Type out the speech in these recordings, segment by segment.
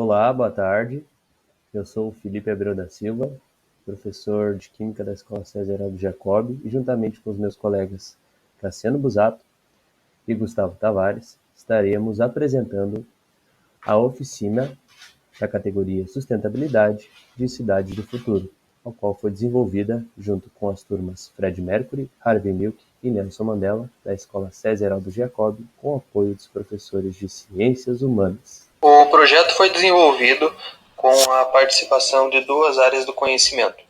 Olá, boa tarde. Eu sou o Felipe Abreu da Silva, professor de Química da Escola César Heraldo Jacob, e juntamente com os meus colegas Cassiano Busato e Gustavo Tavares, estaremos apresentando a oficina da categoria Sustentabilidade de Cidades do Futuro, a qual foi desenvolvida junto com as turmas Fred Mercury, Harvey Milk e Nelson Mandela, da Escola César Heraldo Jacob, com apoio dos professores de Ciências Humanas. O projeto foi desenvolvido com a participação de duas áreas do conhecimento.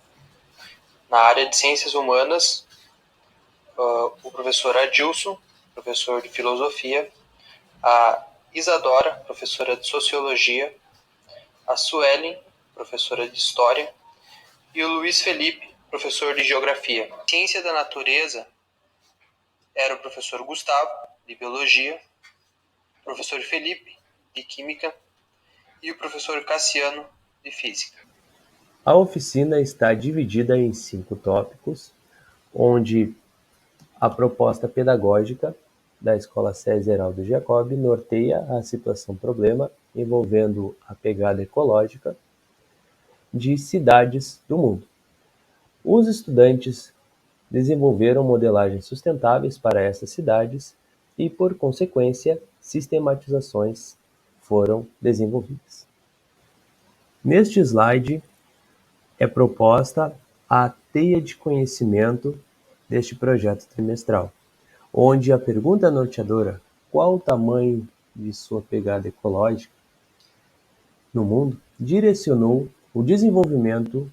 Na área de Ciências Humanas, o professor Adilson, professor de Filosofia, a Isadora, professora de Sociologia, a Suelen, professora de História, e o Luiz Felipe, professor de Geografia. Ciência da Natureza era o professor Gustavo, de Biologia, o professor Felipe, de Química, e o professor Cassiano, de Física. A oficina está dividida em 5 tópicos, onde a proposta pedagógica da Escola César Heraldo Jacob norteia a situação-problema envolvendo a pegada ecológica de cidades do mundo. Os estudantes desenvolveram modelagens sustentáveis para essas cidades e, por consequência, sistematizações foram desenvolvidas. Neste slide é proposta a teia de conhecimento deste projeto trimestral, onde a pergunta norteadora "qual o tamanho de sua pegada ecológica no mundo?" direcionou o desenvolvimento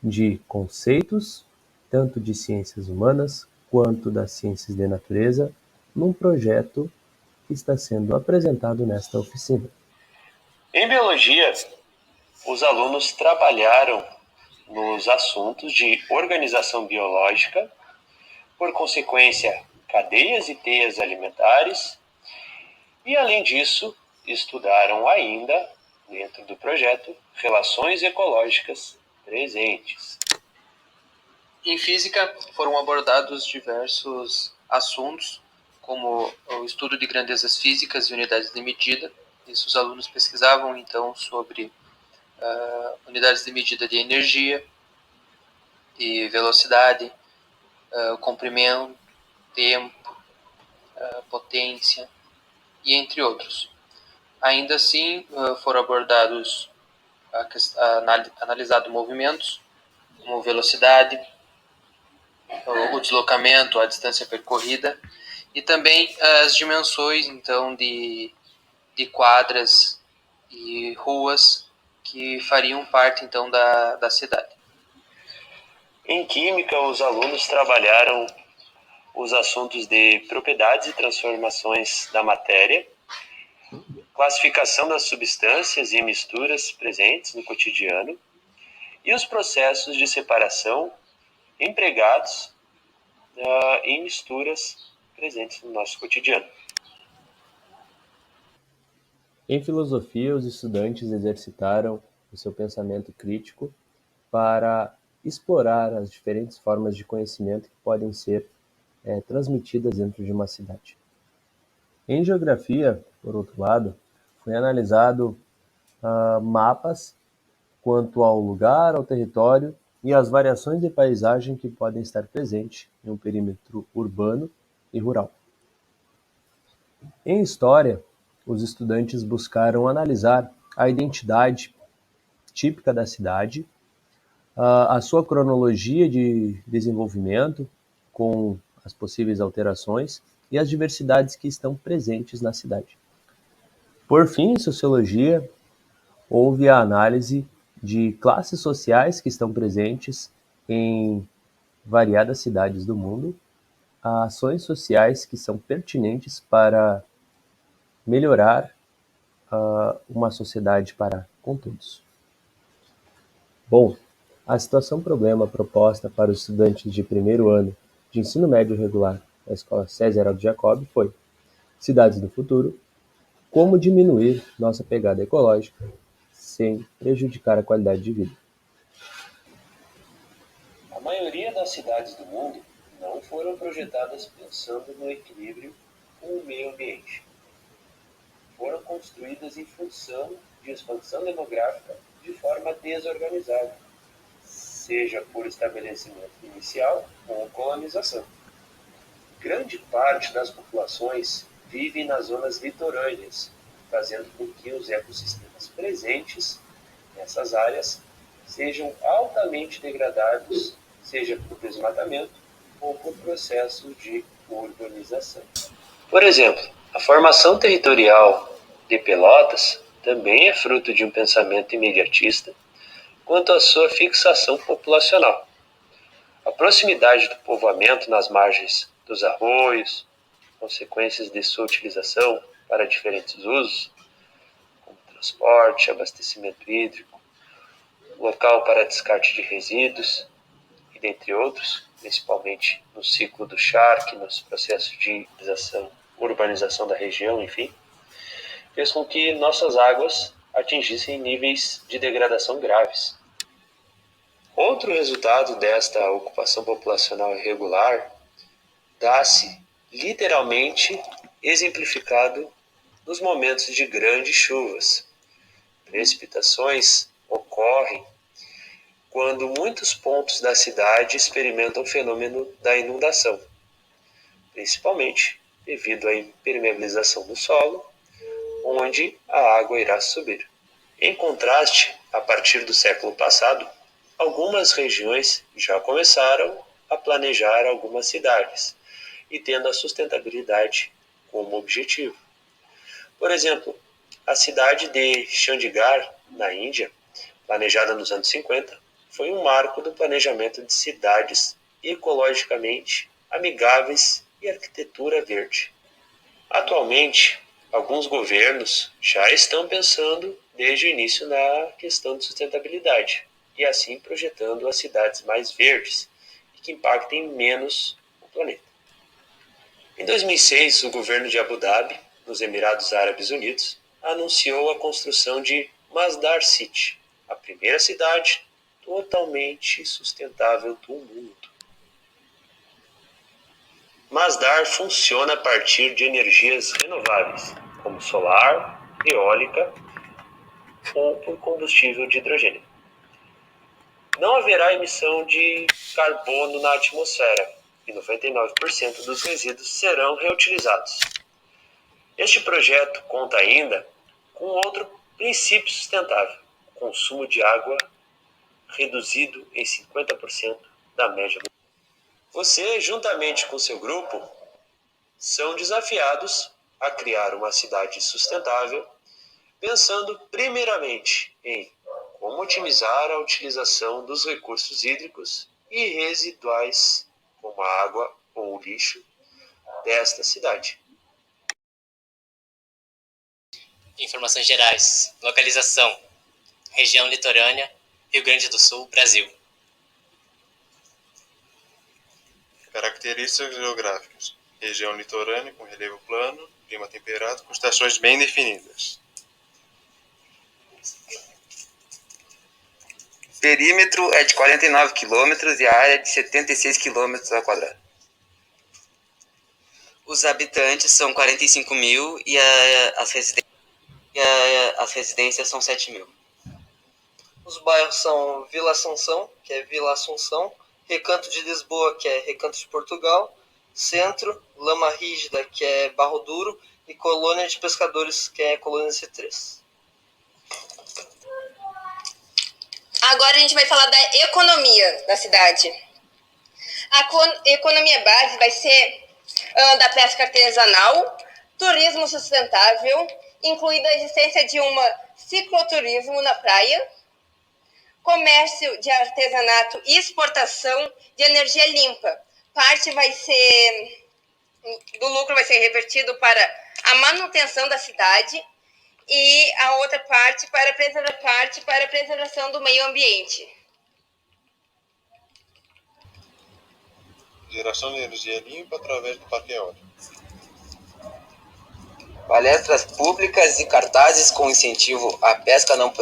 de conceitos, tanto de ciências humanas quanto das ciências de natureza, num projeto que está sendo apresentado nesta oficina. Em biologia, os alunos trabalharam nos assuntos de organização biológica, por consequência, cadeias e teias alimentares, e além disso, estudaram ainda, dentro do projeto, relações ecológicas presentes. Em física, foram abordados diversos assuntos, como o estudo de grandezas físicas e unidades de medida. Isso, os alunos pesquisavam, então, sobre unidades de medida de energia, de velocidade, comprimento, tempo, potência, e entre outros. Ainda assim, foram abordados, analisado movimentos, como velocidade, o deslocamento, a distância percorrida, e também as dimensões, então, de quadras e ruas que fariam parte, então, da cidade. Em química, os alunos trabalharam os assuntos de propriedades e transformações da matéria, classificação das substâncias e misturas presentes no cotidiano e os processos de separação empregados em misturas presentes no nosso cotidiano. Em filosofia, os estudantes exercitaram o seu pensamento crítico para explorar as diferentes formas de conhecimento que podem ser transmitidas dentro de uma cidade. Em geografia, por outro lado, foi analisado mapas quanto ao lugar, ao território e às variações de paisagem que podem estar presentes em um perímetro urbano e rural. Em história, os estudantes buscaram analisar a identidade típica da cidade, a sua cronologia de desenvolvimento com as possíveis alterações e as diversidades que estão presentes na cidade. Por fim, em sociologia, houve a análise de classes sociais que estão presentes em variadas cidades do mundo, ações sociais que são pertinentes para melhorar uma sociedade para com todos. Bom, a situação-problema proposta para os estudantes de primeiro ano de ensino médio regular da Escola César Heraldo Jacob foi: cidades do futuro, como diminuir nossa pegada ecológica sem prejudicar a qualidade de vida. A maioria das cidades do mundo não foram projetadas pensando no equilíbrio com o meio ambiente. Foram construídas em função de expansão demográfica de forma desorganizada, seja por estabelecimento inicial ou colonização. Grande parte das populações vive nas zonas litorâneas, fazendo com que os ecossistemas presentes nessas áreas sejam altamente degradados, seja por desmatamento ou por processo de urbanização. Por exemplo, a formação territorial de Pelotas também é fruto de um pensamento imediatista quanto à sua fixação populacional. A proximidade do povoamento nas margens dos arroios, consequências de sua utilização para diferentes usos, como transporte, abastecimento hídrico, local para descarte de resíduos, e dentre outros, principalmente no ciclo do charque, nos processos de urbanização da região, enfim, fez com que nossas águas atingissem níveis de degradação graves. Outro resultado desta ocupação populacional irregular dá-se literalmente exemplificado nos momentos de grandes chuvas. Precipitações ocorrem quando muitos pontos da cidade experimentam o fenômeno da inundação, principalmente devido à impermeabilização do solo, onde a água irá subir. Em contraste, a partir do século passado, algumas regiões já começaram a planejar algumas cidades e tendo a sustentabilidade como objetivo. Por exemplo, a cidade de Chandigarh, na Índia, planejada nos anos 50, foi um marco do planejamento de cidades ecologicamente amigáveis e arquitetura verde. Atualmente, alguns governos já estão pensando desde o início na questão de sustentabilidade e assim projetando as cidades mais verdes e que impactem menos o planeta. Em 2006, o governo de Abu Dhabi, nos Emirados Árabes Unidos, anunciou a construção de Masdar City, a primeira cidade totalmente sustentável do mundo. Masdar funciona a partir de energias renováveis, como solar, eólica ou por combustível de hidrogênio. Não haverá emissão de carbono na atmosfera e 99% dos resíduos serão reutilizados. Este projeto conta ainda com outro princípio sustentável: o consumo de água reduzido em 50% da média. Você, juntamente com seu grupo, são desafiados a criar uma cidade sustentável, pensando primeiramente em como otimizar a utilização dos recursos hídricos e residuais, como a água ou o lixo, desta cidade. Informações gerais. Localização: região litorânea, Rio Grande do Sul, Brasil. Características geográficas: região litorânea com relevo plano, clima temperado com estações bem definidas. Perímetro é de 49 km e a área é de 76 km². Os habitantes são 45 mil e as residências são 7 mil. Os bairros são Vila Assunção, que é Vila Assunção, Recanto de Lisboa, que é Recanto de Portugal, Centro, Lama Rígida, que é Barro Duro, e Colônia de Pescadores, que é Colônia C3. Agora a gente vai falar da economia da cidade. A economia base vai ser da pesca artesanal, turismo sustentável, incluindo a existência de uma cicloturismo na praia, comércio de artesanato e exportação de energia limpa. Parte do lucro vai ser revertido para a manutenção da cidade e a outra parte para a preservação do meio ambiente. Geração de energia limpa através do parque eólico. Palestras públicas e cartazes com incentivo à pesca não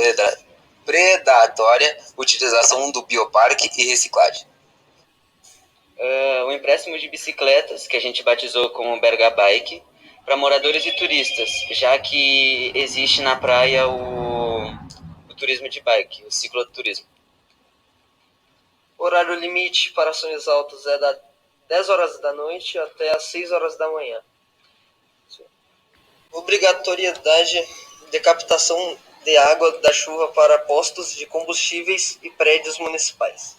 predatória, utilização do bioparque e reciclagem. O empréstimo de bicicletas, que a gente batizou como Berga Bike, para moradores e turistas, já que existe na praia o turismo de bike, o cicloturismo. O horário limite para sonhos altos é das 10 horas da noite até as 6 horas da manhã. Obrigatoriedade de captação de água da chuva para postos de combustíveis e prédios municipais.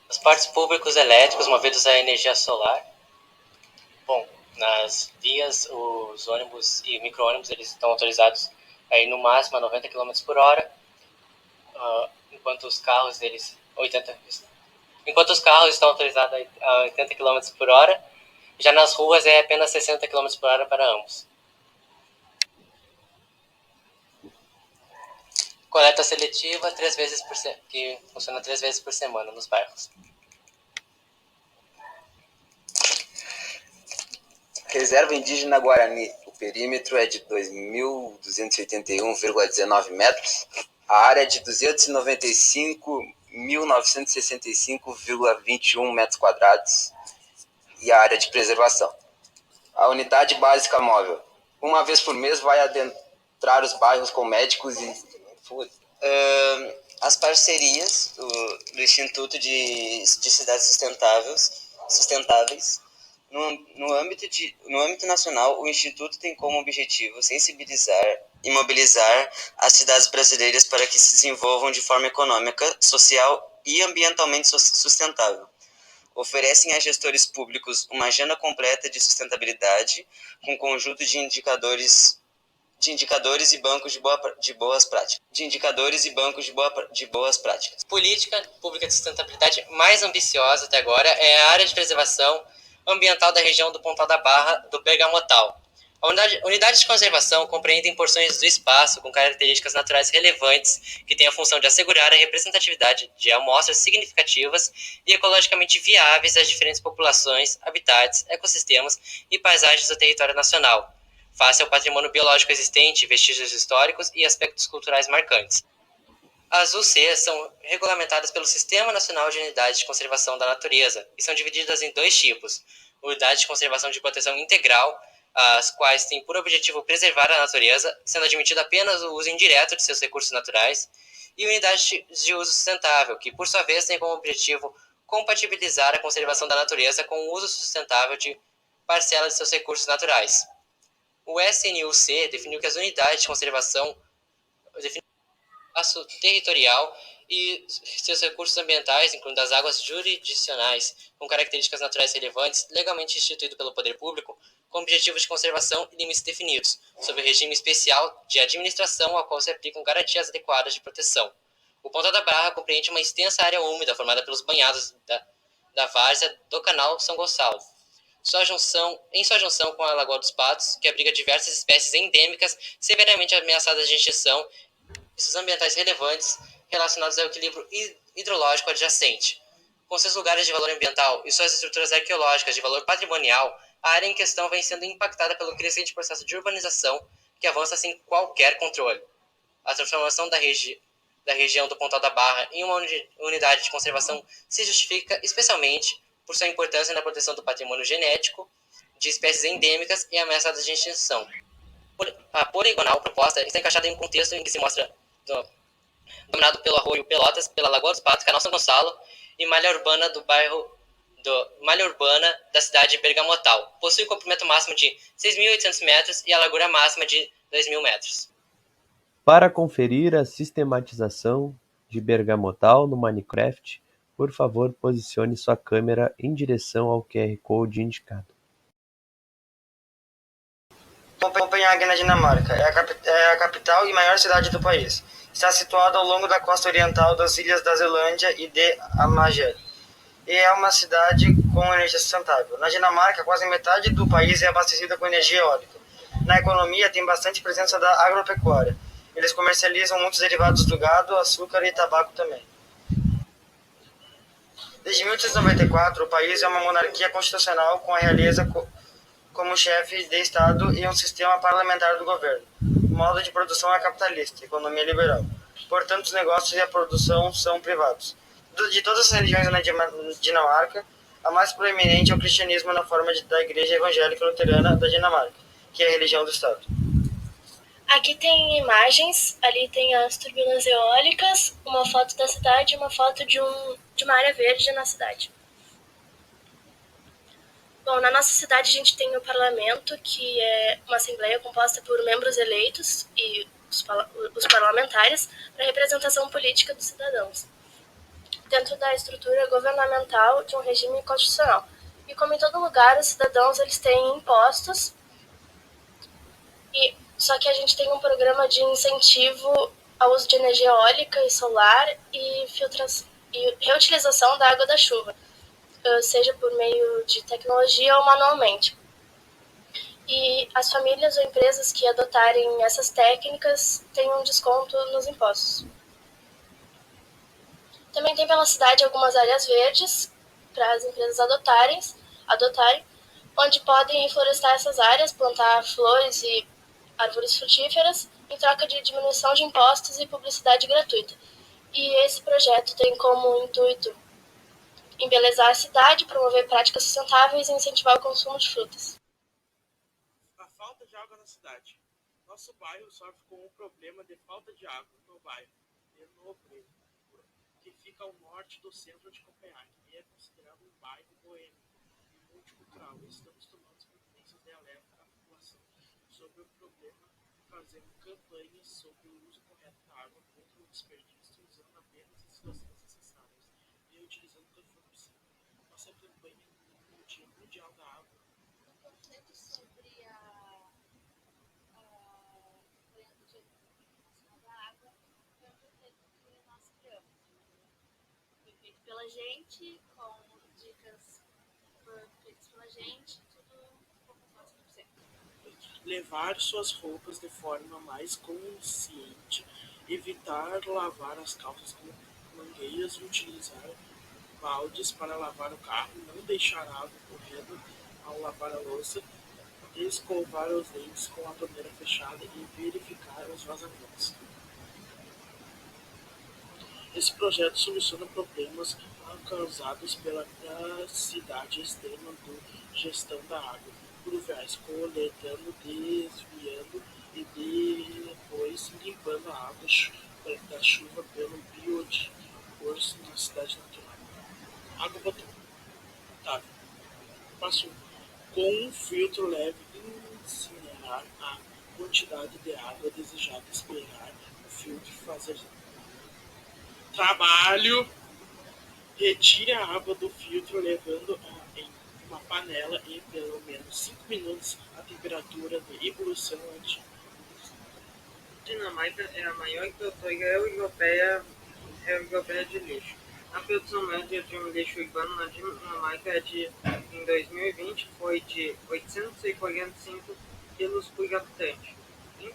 Os parques públicos elétricos movidos a energia solar. Bom, nas vias, os ônibus e micro-ônibus eles estão autorizados a ir no máximo a 90 km por hora, enquanto os carros estão autorizados a 80 km por hora. Já nas ruas é apenas 60 km por hora para ambos. Coleta seletiva que funciona 3 vezes por semana nos bairros. Reserva Indígena Guarani. O perímetro é de 2.281,19 metros. A área é de 295.965,21 metros quadrados. E a área de preservação. A unidade básica móvel. Uma vez por mês vai adentrar os bairros com médicos e... As parcerias do Instituto de Cidades Sustentáveis. No âmbito nacional, o Instituto tem como objetivo sensibilizar e mobilizar as cidades brasileiras para que se desenvolvam de forma econômica, social e ambientalmente sustentável. Oferecem a gestores públicos uma agenda completa de sustentabilidade, com conjunto de indicadores e bancos de boas práticas. Política pública de sustentabilidade mais ambiciosa até agora é a área de preservação ambiental da região do Pontal da Barra do Bergamotal. A unidade de conservação compreende porções do espaço com características naturais relevantes que têm a função de assegurar a representatividade de amostras significativas e ecologicamente viáveis das diferentes populações, habitats, ecossistemas e paisagens do território nacional, face ao patrimônio biológico existente, vestígios históricos e aspectos culturais marcantes. As UCs são regulamentadas pelo Sistema Nacional de Unidades de Conservação da Natureza e são divididas em 2 tipos: unidades de conservação de proteção integral, as quais têm por objetivo preservar a natureza, sendo admitido apenas o uso indireto de seus recursos naturais, e unidades de uso sustentável, que por sua vez têm como objetivo compatibilizar a conservação da natureza com o uso sustentável de parcela de seus recursos naturais. O SNUC definiu que as unidades de conservação definem o espaço territorial e seus recursos ambientais, incluindo as águas jurisdicionais com características naturais relevantes, legalmente instituído pelo poder público, com objetivos de conservação e limites definidos, sob o regime especial de administração ao qual se aplicam garantias adequadas de proteção. O Pontal da Barra compreende uma extensa área úmida formada pelos banhados da várzea do Canal São Gonçalo, em sua junção com a Lagoa dos Patos, que abriga diversas espécies endêmicas severamente ameaçadas de extinção e seus ambientais relevantes relacionados ao equilíbrio hidrológico adjacente. Com seus lugares de valor ambiental e suas estruturas arqueológicas de valor patrimonial, a área em questão vem sendo impactada pelo crescente processo de urbanização que avança sem qualquer controle. A transformação da região do Pontal da Barra em uma unidade de conservação se justifica especialmente por sua importância na proteção do patrimônio genético de espécies endêmicas e ameaçadas de extinção. A poligonal proposta está encaixada em um contexto em que se mostra dominado pelo arroio Pelotas, pela Lagoa dos Patos, Canal São Gonçalo e malha urbana da cidade de Bergamotal. Possui um comprimento máximo de 6.800 metros e a largura máxima de 2.000 metros. Para conferir a sistematização de Bergamotal no Minecraft, por favor, posicione sua câmera em direção ao QR Code indicado. Copenhague, na Dinamarca, é a capital e maior cidade do país. Está situada ao longo da costa oriental das ilhas da Zelândia e de Amager, e é uma cidade com energia sustentável. Na Dinamarca, quase metade do país é abastecida com energia eólica. Na economia, tem bastante presença da agropecuária. Eles comercializam muitos derivados do gado, açúcar e tabaco também. Desde 1894, o país é uma monarquia constitucional com a realeza como chefe de Estado e um sistema parlamentar do governo. O modo de produção é capitalista, economia liberal. Portanto, os negócios e a produção são privados. De todas as religiões na Dinamarca, A mais proeminente é o cristianismo na forma da Igreja Evangélica Luterana da Dinamarca, que é a religião do Estado. Aqui tem imagens, ali tem as turbinas eólicas, uma foto da cidade e uma foto de uma área verde na cidade. Bom, na nossa cidade a gente tem o parlamento, que é uma assembleia composta por membros eleitos e os parlamentares para a representação política dos cidadãos, dentro da estrutura governamental de um regime constitucional. E como em todo lugar, os cidadãos eles têm impostos, só que a gente tem um programa de incentivo ao uso de energia eólica e solar e reutilização da água da chuva, seja por meio de tecnologia ou manualmente. E as famílias ou empresas que adotarem essas técnicas têm um desconto nos impostos. Também tem pela cidade algumas áreas verdes para as empresas adotarem, onde podem reflorestar essas áreas, plantar flores e árvores frutíferas em troca de diminuição de impostos e publicidade gratuita. E esse projeto tem como intuito embelezar a cidade, promover práticas sustentáveis e incentivar o consumo de frutas. A falta de água na cidade. Nosso bairro sofre com o problema de falta de água no bairro de Nobre, que fica ao norte do centro de Copenhague e é considerado um bairro boêmio e multicultural. Estamos tomando providências de alerta à população sobre o problema, fazendo campanhas sobre o uso correto da água contra o desperdício, usando apenas as situações necessárias e utilizando quando for possível. Nossa campanha no Dia Mundial da Água. Um conceito sobre a campanha do Dia Internacional da Água foi um projeto que nós criamos. Foi feito pela gente, com dicas feitas pela gente, tudo um pouco mais 100%. Levar suas roupas de forma mais consciente, evitar lavar as calças com mangueiras, utilizar baldes para lavar o carro, não deixar água correndo ao lavar a louça, escovar os dentes com a torneira fechada e verificar os vazamentos. Esse projeto soluciona problemas causados pela cidade extrema de gestão da água, pluviais, coletando, desviando e depois limpando a água da chuva pelo biodiscurso na cidade natural. Água potável. Passo 1. Com um filtro leve, incinerar a quantidade de água desejada, esperar o filtro fazer trabalho. Retire a água do filtro levando-a em uma panela e pelo menos 5 minutos a temperatura de ebulição antes. Dinamarca é a maior produtora europeia de lixo. A produção média de um lixo urbano na Dinamarca em 2020 foi de 845 quilos por habitante. Em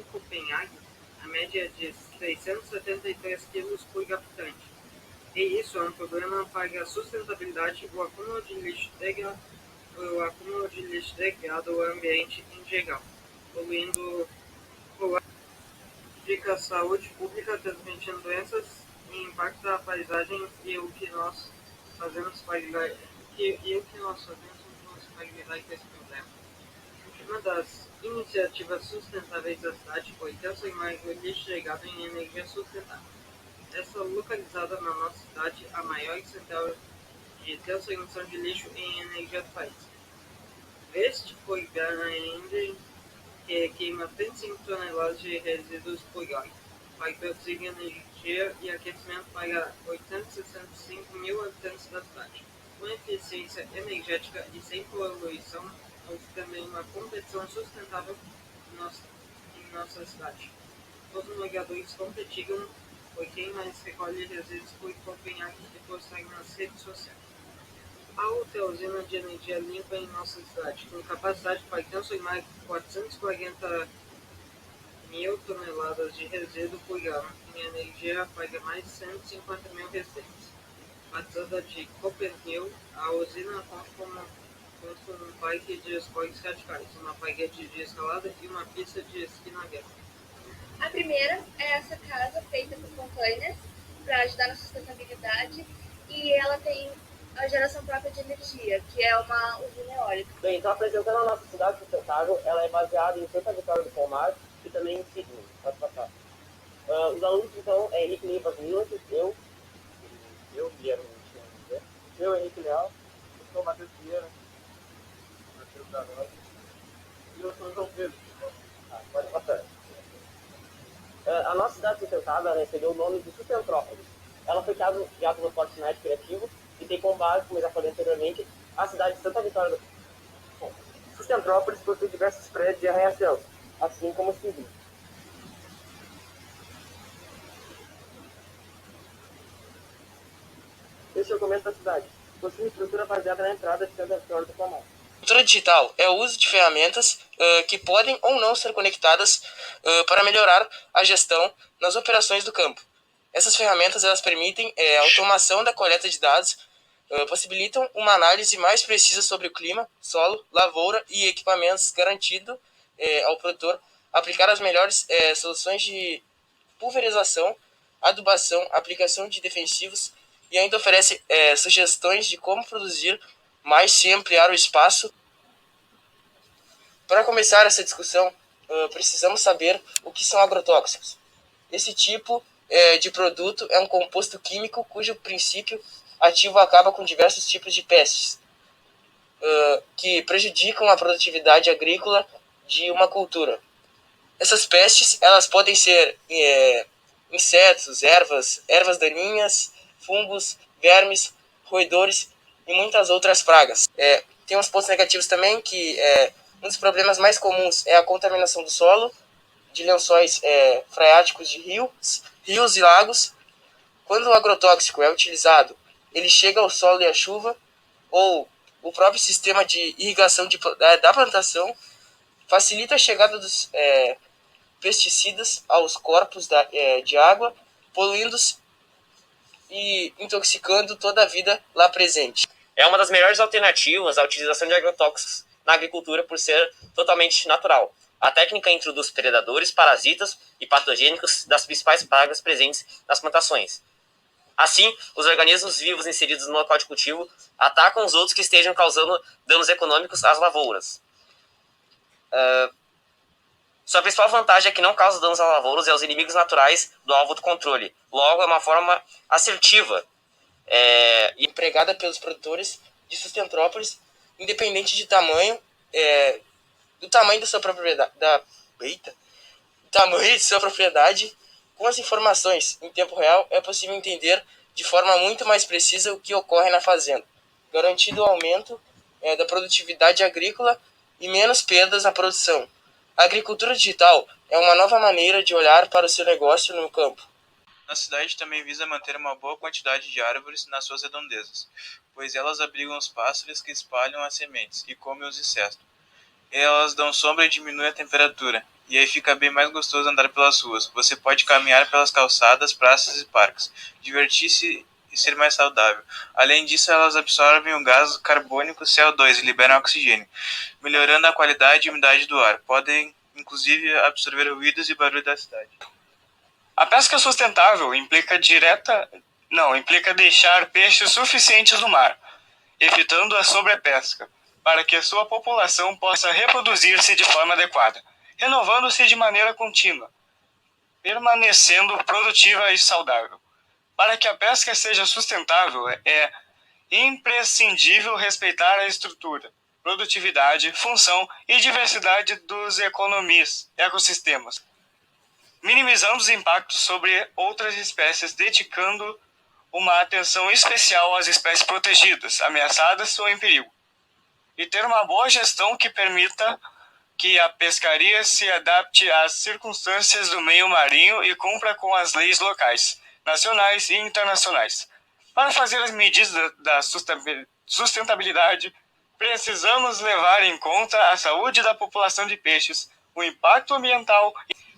Copenhague, a média é de 673 quilos por habitante. E isso é um problema para a sustentabilidade, o acúmulo de lixo degradado ao ambiente em geral, poluindo a saúde pública, transmitindo doenças e impacta a paisagem e o que nós fazemos para lidar com esse problema. Uma das iniciativas sustentáveis da cidade foi transformar o lixo degradado em energia sustentável. Essa localizada na nossa cidade, a maior central de transformação de lixo em energia do país. Este foi grande que queima 35 toneladas de resíduos por hora, para produzir energia e aquecimento para 865 mil habitantes da cidade. Com eficiência energética e sem poluição, houve também uma competição sustentável em nossa cidade. Os moradores competiram por quem mais recolhe resíduos por Copenhague e postaram nas redes sociais. A outra usina de energia limpa em nossa cidade, com capacidade para transformar 440 mil toneladas de resíduo por ano em energia para mais de 150 mil residentes. Batida de Copenhague, a usina conta com um parque de esportes radicais, uma parede de escalada e uma pista de esqui na guerra. A primeira é essa casa feita por containers para ajudar na sustentabilidade e ela tem a geração própria de energia, que é uma usina eólica. Bem, então apresentando a nossa cidade sustentável, ela é baseada em Santa Vitória do Palmar e também em Sydney. Pode passar. Os alunos, então, é Henrique Livas Milas, Guilherme, eu, Henrique Leal, eu sou o Matheus Vieira, Matheus da Rosa, e eu sou o João Pedro. Pode passar. A nossa cidade sustentável recebeu o nome de Sustentrópolis. Ela foi criada no Fortnite Criativo e tem como base, como eu já falei anteriormente, a cidade de Santa Vitória do Bom, Sustentrópolis possui diversos prédios de arranha-céus, assim como Sydney. Esse é o documento da cidade. Possui estrutura baseada na entrada de Santa Vitória do Palmar. Cultura digital é o uso de ferramentas que podem ou não ser conectadas para melhorar a gestão nas operações do campo. Essas ferramentas elas permitem a automação da coleta de dados, possibilitam uma análise mais precisa sobre o clima, solo, lavoura e equipamentos, garantindo ao produtor aplicar as melhores soluções de pulverização, adubação, aplicação de defensivos e ainda oferece sugestões de como produzir mais sem ampliar o espaço. Para começar essa discussão, precisamos saber o que são agrotóxicos. Esse tipo de produto é um composto químico cujo princípio ativo acaba com diversos tipos de pestes, que prejudicam a produtividade agrícola de uma cultura. Essas pestes elas podem ser insetos, ervas daninhas, fungos, vermes, roedores e muitas outras pragas. Tem uns pontos negativos também, que um dos problemas mais comuns é a contaminação do solo, de lençóis freáticos de rios e lagos. Quando o agrotóxico é utilizado, ele chega ao solo e à chuva, ou o próprio sistema de irrigação da plantação, facilita a chegada dos pesticidas aos corpos de água, poluindo-os e intoxicando toda a vida lá presente. É uma das melhores alternativas à utilização de agrotóxicos na agricultura por ser totalmente natural. A técnica introduz predadores, parasitas e patogênicos das principais pragas presentes nas plantações. Assim, os organismos vivos inseridos no local de cultivo atacam os outros que estejam causando danos econômicos às lavouras. Sua principal vantagem é que não causa danos às lavouras e aos inimigos naturais do alvo do controle. Logo, é uma forma assertiva e empregada pelos produtores de Sustentrópolis, independente de tamanho, do tamanho da sua propriedade. Com as informações em tempo real, é possível entender de forma muito mais precisa o que ocorre na fazenda, garantindo o aumento da produtividade agrícola e menos perdas na produção. A agricultura digital é uma nova maneira de olhar para o seu negócio no campo. A cidade também visa manter uma boa quantidade de árvores nas suas redondezas, pois elas abrigam os pássaros que espalham as sementes e comem os insetos. Elas dão sombra e diminuem a temperatura, e aí fica bem mais gostoso andar pelas ruas. Você pode caminhar pelas calçadas, praças e parques, divertir-se e ser mais saudável. Além disso, elas absorvem o gás carbônico CO2 e liberam oxigênio, melhorando a qualidade e umidade do ar. Podem, inclusive, absorver ruídos e barulho da cidade. A pesca sustentável implica deixar peixes suficientes no mar, evitando a sobrepesca, para que a sua população possa reproduzir-se de forma adequada, renovando-se de maneira contínua, permanecendo produtiva e saudável. Para que a pesca seja sustentável, é imprescindível respeitar a estrutura, produtividade, função e diversidade dos ecossistemas, minimizando os impactos sobre outras espécies, dedicando uma atenção especial às espécies protegidas, ameaçadas ou em perigo, e ter uma boa gestão que permita que a pescaria se adapte às circunstâncias do meio marinho e cumpra com as leis locais, nacionais e internacionais. Para fazer as medidas da sustentabilidade, precisamos levar em conta a saúde da população de peixes, o impacto ambiental.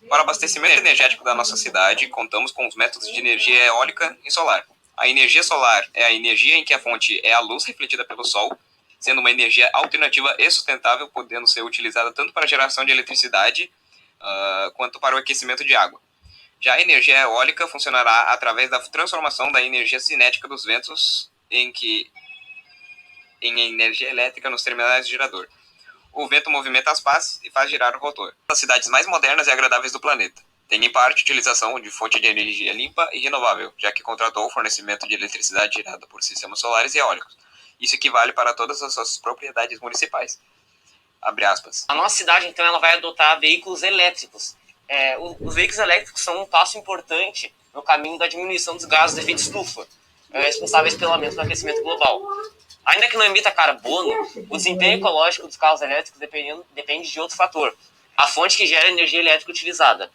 Para o abastecimento energético da nossa cidade, contamos com os métodos de energia eólica e solar. A energia solar é a energia em que a fonte é a luz refletida pelo sol, sendo uma energia alternativa e sustentável, podendo ser utilizada tanto para a geração de eletricidade quanto para o aquecimento de água. Já a energia eólica funcionará através da transformação da energia cinética dos ventos, em que em energia elétrica nos terminais de gerador. O vento movimenta as pás e faz girar o rotor. As cidades mais modernas e agradáveis do planeta. Tem em parte utilização de fonte de energia limpa e renovável, já que contratou o fornecimento de eletricidade gerada por sistemas solares e eólicos. Isso equivale para todas as suas propriedades municipais. Abre aspas. A nossa cidade, então, ela vai adotar veículos elétricos. Os veículos elétricos são um passo importante no caminho da diminuição dos gases de efeito estufa, responsáveis pelo aumento do aquecimento global. Ainda que não emita carbono, o desempenho ecológico dos carros elétricos depende de outro fator, a fonte que gera a energia elétrica utilizada.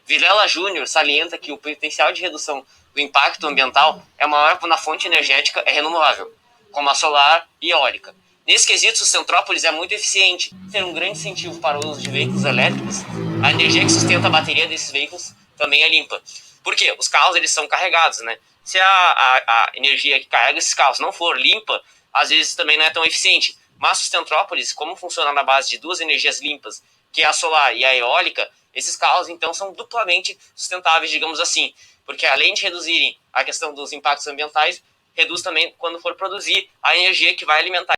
Vilela Júnior salienta que o potencial de redução do impacto ambiental é maior quando a fonte energética é renovável, como a solar e eólica. Nesse quesito, o Centrópolis é muito eficiente. Ter um grande incentivo para o uso de veículos elétricos, a energia que sustenta a bateria desses veículos também é limpa. Por quê? Os carros eles são carregados, né? Se a energia que carrega esses carros não for limpa, às vezes também não é tão eficiente. Mas o Centrópolis, como funciona na base de duas energias limpas, que é a solar e a eólica, esses carros, então, são duplamente sustentáveis, digamos assim. Porque além de reduzirem a questão dos impactos ambientais, reduz também quando for produzir a energia que vai alimentar